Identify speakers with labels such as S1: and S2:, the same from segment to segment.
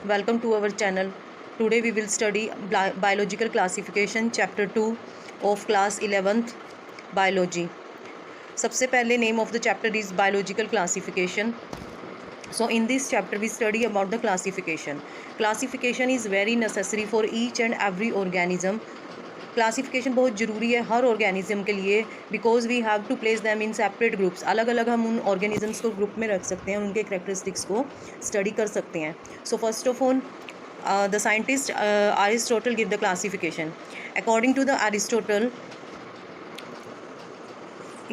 S1: Welcome to our channel. Today we will study biological classification chapter 2 of class 11th biology. सबसे पहले name of the chapter is biological classification. So in this chapter we study about the classification. Classification is very necessary for each and every organism. Classification बहुत ज़रूरी है हर organism के लिए because we have to place them in separate groups. अलग अलग हम उन ऑर्गेनिजम्स को ग्रुप में रख सकते हैं, उनके करेक्टरिस्टिक्स को स्टडी कर सकते हैं. So first of all the scientist Aristotle give the classification. According to the Aristotle,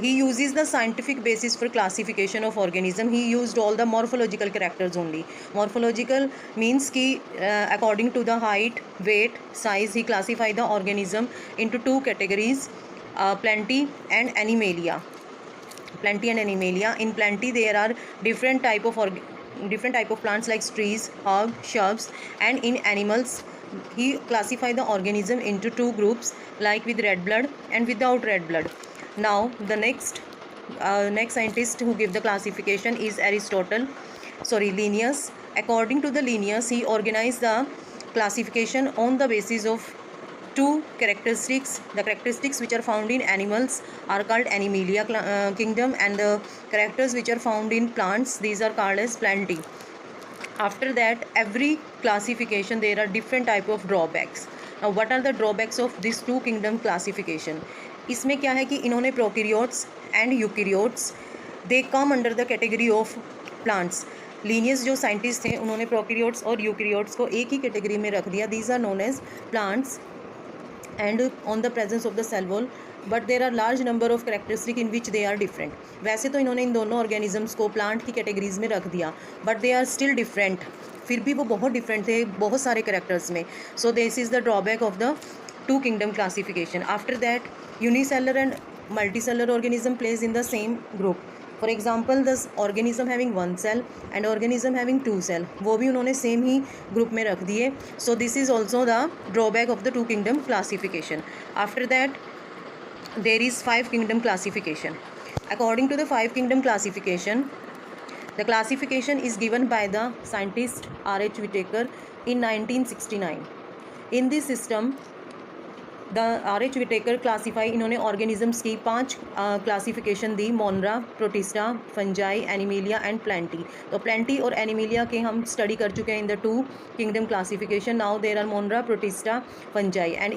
S1: he uses the scientific basis for classification of organism. He used all the morphological characters only. Morphological means ki according to the height, weight, size, he classify the organism into two categories, plenty and animalia. Plenty and animalia. In plenty there are different type of plants like trees, herbs, shrubs, and in animals he classify the organism into two groups like with red blood and without red blood. Now the next scientist who give the classification is Linnaeus. According to the Linnaeus, he organized the classification on the basis of two characteristics. The characteristics which are found in animals are called animalia kingdom, and the characters which are found in plants, these are called as plenty. After that, every classification there are different type of drawbacks. Now what are the drawbacks of this two kingdom classification? इसमें क्या है कि इन्होंने prokaryotes and eukaryotes they come under the category of plants. Linnaeus जो scientist थे उन्होंने prokaryotes और eukaryotes को एक ही कैटेगरी में रख दिया. These are known as plants and on the presence of the cell wall, but there are large number of characteristic in which they are different. वैसे तो इन्होंने इन दोनों ऑर्गेनिजम्स को प्लांट की कैटेगरीज में रख दिया, but they are still different. फिर भी वो बहुत डिफरेंट थे बहुत सारे करेक्टर्स में. So this is the drawback of the two kingdom classification. After that, unicellular and multicellular organism plays in the same group. For example, this organism having one cell and organism having two cell, वो भी उन्होंने same ही group में रख दिए. So this is also the drawback of the two kingdom classification. After that, there is five kingdom classification. According to the five kingdom classification, the classification is given by the scientist R.H. Whittaker in 1969. In this system, the R.H. Whittaker classify, इन्होंने organisms की 5 classification दी: Monera, Protista, Fungi, Animalia and Plantae. तो Plantae और Animalia के हम study कर चुके हैं in the two kingdom classification. Now there are Monera, Protista, Fungi. And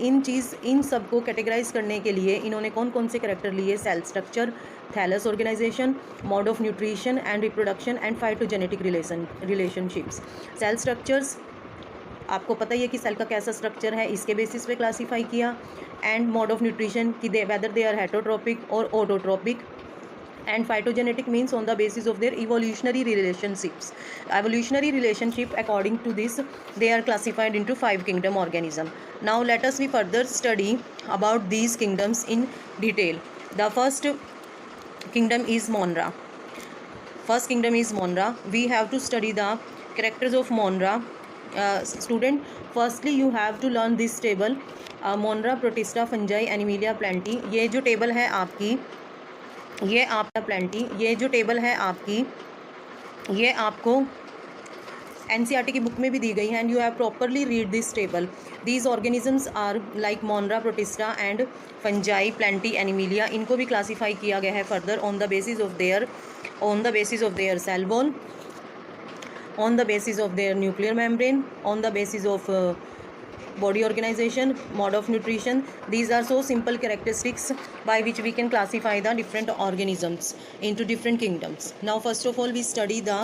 S1: इन सब को कैटेगराइज करने के लिए इन्होंने कौन कौन से करेक्टर लिए? Cell structure, thallus organization, mode of nutrition and reproduction and phytogenetic relationships. Cell structures आपको पता ही है कि सेल का कैसा स्ट्रक्चर है, इसके बेसिस पे क्लासीफाई किया. एंड मोड ऑफ न्यूट्रिशन कि वेदर दे आर हेटरोट्रोपिक और autotropic. And phytogenetic means on the basis of their evolutionary relationships. Evolutionary relationship according to this they are classified into 5 kingdom organism. Now let us we further study about these kingdoms in detail. The first kingdom is Monera. First kingdom is Monera. We have to study the characters of Monera. Student, firstly you have to learn this table: मोनरा, Protista, Fungi, Animalia, plenty. ये जो table है आपकी, ये आपका plenty. ये जो table है आपकी, ये आपको NCERT की बुक में भी दी गई है. And you have properly read this table. These organisms are like Monera, Protista and Fungi, Plantae, Animalia. इनको भी क्लासीफाई किया गया है further on the basis of their cell wall, on the basis of their nuclear membrane, on the basis of body organization, mode of nutrition. These are so simple characteristics by which we can classify the different organisms into different kingdoms. Now first of all we study the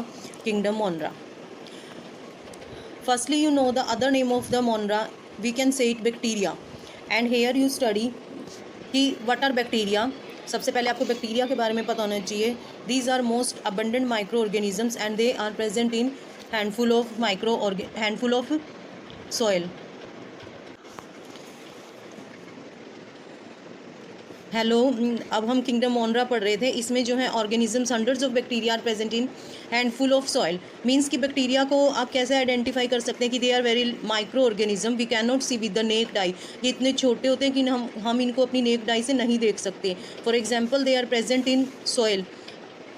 S1: kingdom Monera. Firstly, you know the other name of the Monera, we can say it bacteria. And here you study कि what are bacteria. सबसे पहले आपको bacteria के बारे में पता होना चाहिए. These are most abundant micro organisms and they are present in handful of soil. Hello, अब हम किंगडम मोनरा पढ़ रहे थे. इसमें जो है organisms, hundreds of bacteria are present in handful of soil. Means कि बैक्टीरिया को आप कैसे आइडेंटिफाई कर सकते हैं कि they are very micro organism. We can not see with the naked eye. ये इतने छोटे होते हैं कि हम इनको अपनी नेक्ड आई से नहीं देख सकते. For example, they are present in soil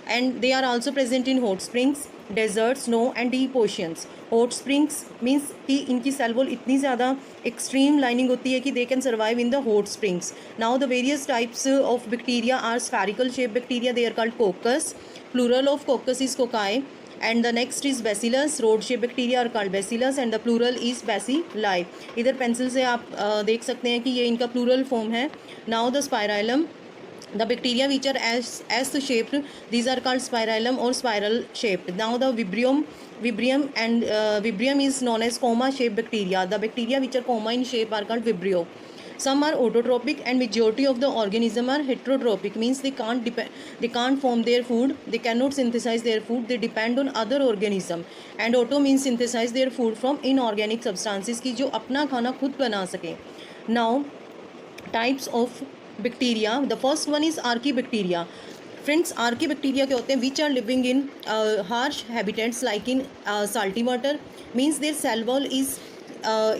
S1: and they are also present in hot springs, desert, snow and deep oceans. Hot springs means कि इनकी सेल वॉल इतनी ज़्यादा एक्सट्रीम लाइनिंग होती है कि they can survive in the hot springs. Now the various types of bacteria are spherical shape bacteria, they are called coccus. Plural of coccus is cocci. And the next is bacillus. Rod shape bacteria are called bacillus and the plural is bacilli. इधर pencil से आप देख सकते हैं कि ये इनका plural form है. Now the spirillum, the bacteria which are S shaped, these are called spirillum or spiral shaped. Now the vibrium and vibrium is known as comma shaped bacteria. The bacteria which are comma in shape are called vibrio. Some are autotrophic and majority of the organism are heterotrophic, means they can't form their food, they cannot synthesize their food, they depend on other organism. And auto means synthesize their food from inorganic substances की जो अपना खाना खुद बना सके. Now types of bacteria, the first one is archaebacteria. Friends, archaebacteria क्या होते हैं? Which are living in harsh habitats like in salty water, means their cell wall is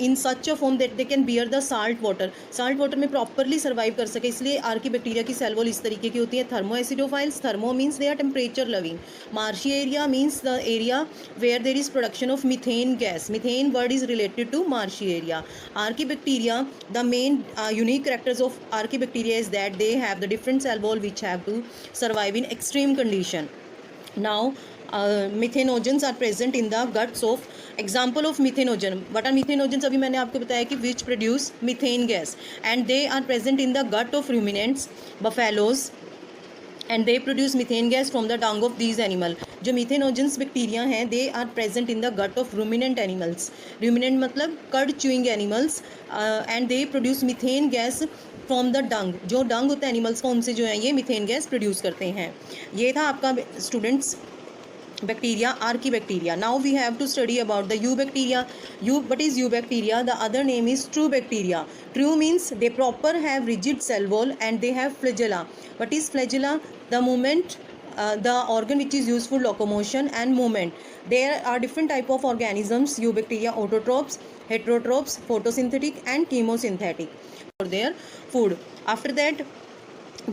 S1: in such a form that they can bear the salt water में properly survive कर सके, इसलिए archaebacteria की cell wall इस तरीके की होती है. Thermo acidophiles, thermo means they are temperature loving. Marshy area means the area where there is production of methane gas. Methane word is related to marshy area. Archaebacteria, the main unique characters of archaebacteria is that they have the different cell wall which have to survive in extreme condition. Now methanogens are present in the guts of. Example of methanogen, what are methanogens? अभी मैंने आपको बताया कि which produce methane gas and they are present in the gut of ruminants, buffaloes, and they produce methane gas from the dung of these animal. जो methanogens bacteria हैं they are present in the gut of ruminant animals. Ruminant मतलब cud chewing animals, and they produce methane gas from the dung. जो dung होता है animals का, उनसे जो है ये मीथेन गैस प्रोड्यूस करते हैं. ये था आपका students bacteria, archaebacteria. Now we have to study about the eubacteria. What is eubacteria? The other name is true bacteria. True means they proper have rigid cell wall and they have flagella. What is flagella? The movement, the organ which is used for locomotion and movement. There are different type of organisms, eubacteria, autotrophs, heterotrophs, photosynthetic and chemosynthetic for their food. After that,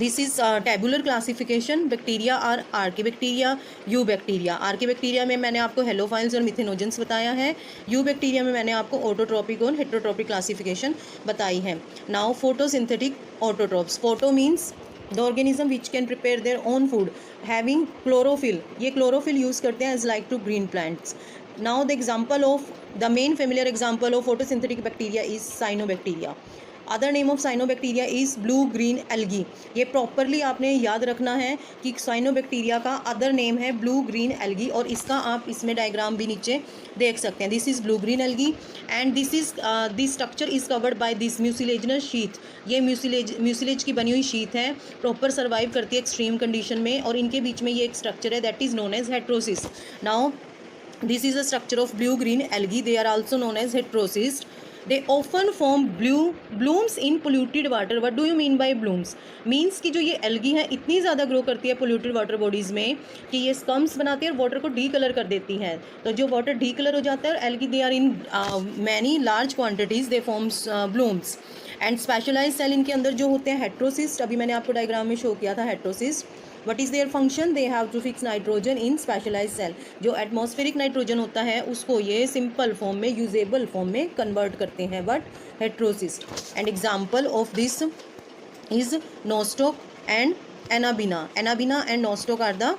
S1: this is tabular classification. Bacteria are archaebacteria, eubacteria. Archaebacteria में मैंने आपको halophiles और methanogens बताया है. Eubacteria में मैंने आपको autotrophic और हेटेरोट्रॉपिक क्लासिफिकेशन बताई है. Now photosynthetic autotrophs. Photo means the organism which can prepare their own food having chlorophyll. ये क्लोरोफिल यूज़ करते हैं as like to green plants. Now the example of the main familiar example of photosynthetic bacteria is cyanobacteria. Other name of cyanobacteria is blue green algae. ये properly आपने याद रखना है कि cyanobacteria का अदर नेम है ब्लू ग्रीन एल्गी, और इसका आप इसमें डायग्राम भी नीचे देख सकते हैं. This is blue green algae and this structure is covered by this mucilaginous sheath. ये म्यूसिलेज की बनी हुई शीथ है, प्रॉपर सर्वाइव करती है एक्सट्रीम कंडीशन में, और इनके बीच में ये एक स्ट्रक्चर है that is known as heterocyst. Now this is a structure of blue green algae. They are also known as heterocysts. They often form blooms in polluted water. What do you mean by blooms? Means कि जो ये algae है इतनी ज़्यादा grow करती है polluted water bodies में कि ये स्कम्स बनाती है और वाटर को डी कलर कर देती है. तो जो वाटर डी कलर हो जाता है और algae they are in many large quantities, they forms blooms. And specialise cell इनके अंदर जो होते हैं हेट्रोसिस्ट, अभी मैंने आपको डायग्राम में शो किया था heterocyst. What is their function? They have to fix nitrogen in specialise cell. जो एटमॉस्फेरिक नाइट्रोजन होता है उसको ये सिंपल फॉर्म में, यूजेबल फॉर्म में कन्वर्ट करते हैं. But heterocyst. And example of this is nostoc and anabaena. Anabaena and nostoc are the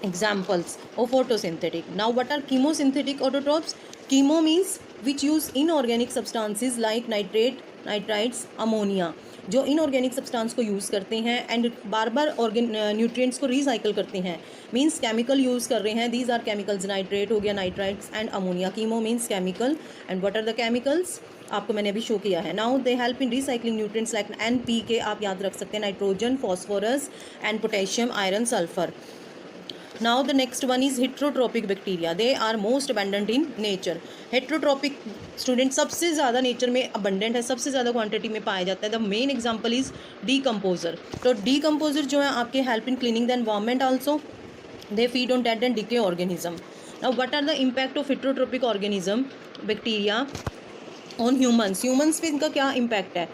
S1: examples of photosynthetic. Now what are chemosynthetic autotrophs? Chemo means which use inorganic substances like nitrate, nitrites, ammonia. जो inorganic substance को use करते हैं and bar bar nutrients को recycle करते हैं. Means chemical use कर रहे हैं. These are chemicals. नाइट्रेट हो गया, nitrites and ammonia. Chemo means chemical. And what are the chemicals? आपको मैंने अभी शो किया है. Now they help in recycling nutrients like NPK. आप याद रख सकते हैं, nitrogen, phosphorus and potassium, iron, sulphur. Now the next one is heterotrophic bacteria. They are most abundant in nature. Heterotrophic student सबसे ज़्यादा नेचर में अबंडेंट है, सबसे ज़्यादा क्वांटिटी में पाया जाता है. The main example is decomposer. तो डीकम्पोजर जो है आपके help in cleaning the environment also. They feed on dead and decay organism. Now what are the impact of heterotrophic organism bacteria on humans? Humans पे इनका क्या impact है?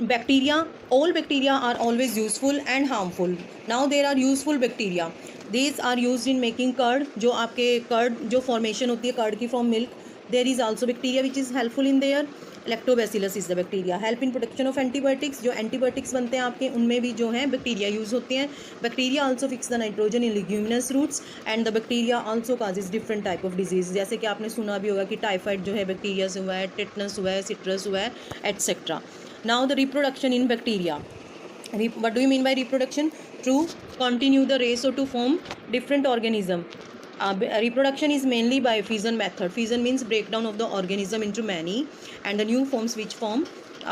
S1: Bacteria, all bacteria are always useful and harmful. Now there are useful bacteria. These are use in making curd, जो आपके curd जो formation होती है curd की from milk. There is also bacteria which is helpful in their. Lactobacillus is the bacteria. Help in production of antibiotics, जो antibiotics बनते हैं आपके उनमें भी जो है बैक्टीरिया यूज़ होते हैं. Bacteria also fix the nitrogen in leguminous roots and the bacteria also causes different type of disease. जैसे कि आपने सुना भी होगा कि टाइफाइड जो है बैक्टीरिया से हुआ है, टेटनस हुआ है, सिट्रस हुआ है, etcetera. Now the reproduction in bacteria. What do you mean by reproduction? To continue the race or to form different organism. Reproduction is mainly by fission method. Fission means breakdown of the organism into many and the new forms which form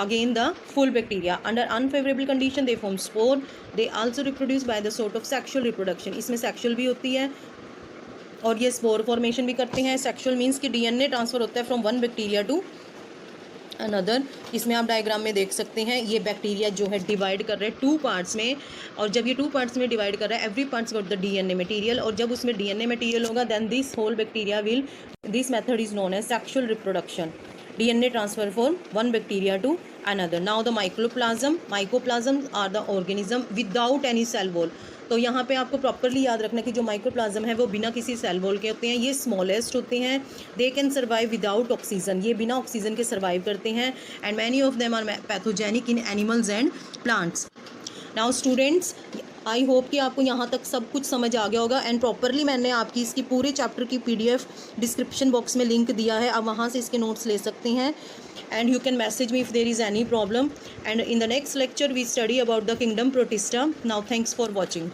S1: again the full bacteria. Under unfavorable condition they form spore. They also reproduce by the sort of sexual reproduction. इसमें sexual भी होती है और ये spore formation भी करते हैं. Sexual means कि DNA ट्रांसफ़र होता है from one bacteria to another. इसमें आप डायग्राम में देख सकते हैं ये बैक्टीरिया जो है डिवाइड कर रहे हैं 2 पार्ट्स में, और जब ये 2 पार्ट्स में डिवाइड कर रहा है every parts got the DNA material, और जब उसमें डीएनए मटेरियल होगा then this whole bacteria will, this method is known as sexual reproduction. DNA transfer from one bacteria to another. Now the mycoplasma are the organism without any cell wall. तो यहाँ पे आपको properly याद रखना कि जो माइक्रोप्लाज्म है वो बिना किसी सेल वॉल के होते हैं. ये स्मॉलेस्ट होते हैं. They can survive without oxygen, ये बिना ऑक्सीजन के सर्वाइव करते हैं. And many of them are pathogenic in animals and plants. Now students, I hope कि आपको यहाँ तक सब कुछ समझ आ गया होगा. एंड प्रॉपरली मैंने आपकी इसकी पूरे चैप्टर की PDF डिस्क्रिप्शन बॉक्स में लिंक दिया है, आप वहाँ से इसके नोट्स ले सकते हैं. And you can message me if there is any problem. And in the next lecture we study about the kingdom Protista. Now thanks for watching.